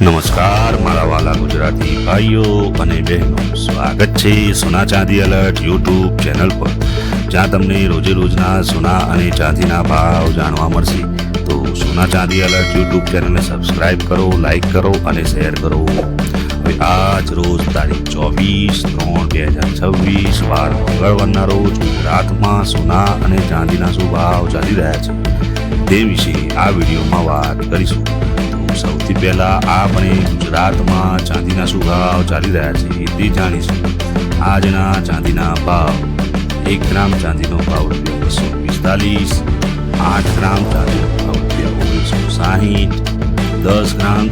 નમસ્કાર મારા વાલા ગુજરાતી ભાઈઓ અને બહેનો, સ્વાગત છે સોના ચાંદી એલર્ટ યુટ્યુબ ચેનલ પર, જ્યાં તમને રોજે રોજના સોના અને ચાંદીના ભાવ જાણવા મળશે. તો સોના ચાંદી એલર્ટ યુટ્યુબ ચેનલને સબસ્ક્રાઇબ કરો, લાઈક કરો અને શેર કરો. હવે આજ રોજ તારીખ 24/3/2026 વાર મંગળવારના રોજ ગુજરાતમાં સોના અને ચાંદીના શું ભાવ ચાલી રહ્યા છે તે વિશે આ વિડીયોમાં વાત કરીશું. સૌથી પહેલા આપણે ગુજરાતમાં ચાંદીના શું ભાવ ચાલી રહ્યા છે તે જાણીશું. આજના ચાંદીના ભાવ: 1 ગ્રામ ચાંદીનો ભાવ ₹245, 8 ગ્રામ ચાંદીનો ભાવ ₹1960, 10 ગ્રામ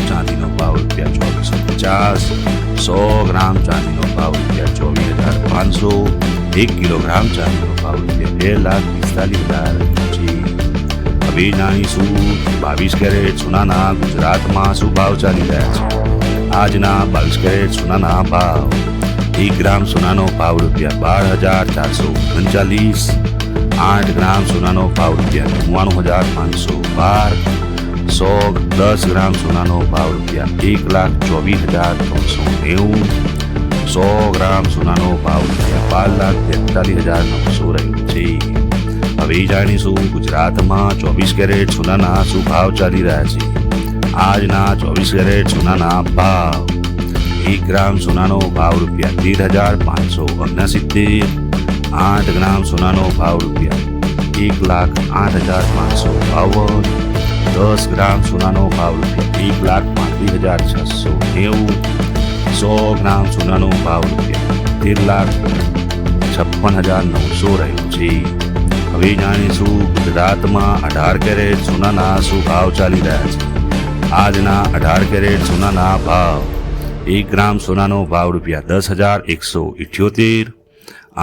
ચાંદીનો ભાવ ₹2450, 100 ગ્રામ ચાંદીનો ભાવ ₹24,500, 1 કિલોગ્રામ ચાંદીનો ભાવ ₹2,45,000 છે. હવે જાણીશું 22 કેરેટ સોનાના ગુજરાતમાં શું ભાવ ચાલી રહ્યા છે. આજના 22 કેરેટ સોનાના ભાવ: 1 ગ્રામ સોનાનો ભાવ ₹12,439, 8 ગ્રામ સોનાનો ભાવ ₹99,512, 10 ગ્રામ સોનાનો ભાવ ₹1,24,390, 100 ગ્રામ સોનાનો ભાવ ₹12,43,900 રહ્યો છે. હવે જાણીશું ગુજરાતમાં 24 કેરેટ સોનાના શું ભાવ ચાલી રહ્યા છે. આજના 24 કેરેટ સોનાના ભાવ: 1 ગ્રામ સોનાનો ભાવ ₹13,569, 8 ગ્રામ સોનાનો ભાવ ₹1,08,552, 10 ગ્રામ સોનાનો ભાવ ₹1,35,690, 100 ગ્રામ સોનાનો ભાવ ₹13,56,900 રહ્યો છે. હવે જાણીશું ગુજરાતમાં 18 કેરેટ સોનાના શું ભાવ ચાલી રહ્યા છે. આજના 18 કેરેટ સોનાના ભાવ: 1 ગ્રામ સોનાનો ભાવ ₹10,178,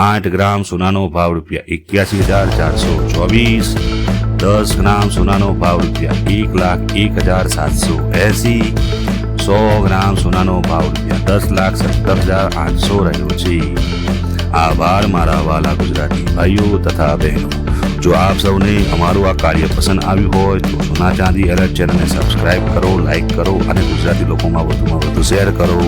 8 ગ્રામ સોનાનો ભાવ ₹81,424, 10 ગ્રામ સોનાનો ભાવ ₹1,01,780, 100 ગ્રામ સોનાનો ભાવ ₹10,70,800 રહ્યો છે. આભાર મારા વાલા ગુજરાતી ભાઈઓ તથા બહેનો. જો આપ સૌને અમારું આ કાર્ય પસંદ આવ્યું હોય તો સોના ચાંદી એલર્ટ ચેનલને સબસ્ક્રાઇબ કરો, લાઈક કરો અને ગુજરાતી લોકોમાં વધુમાં વધુ શેર કરો.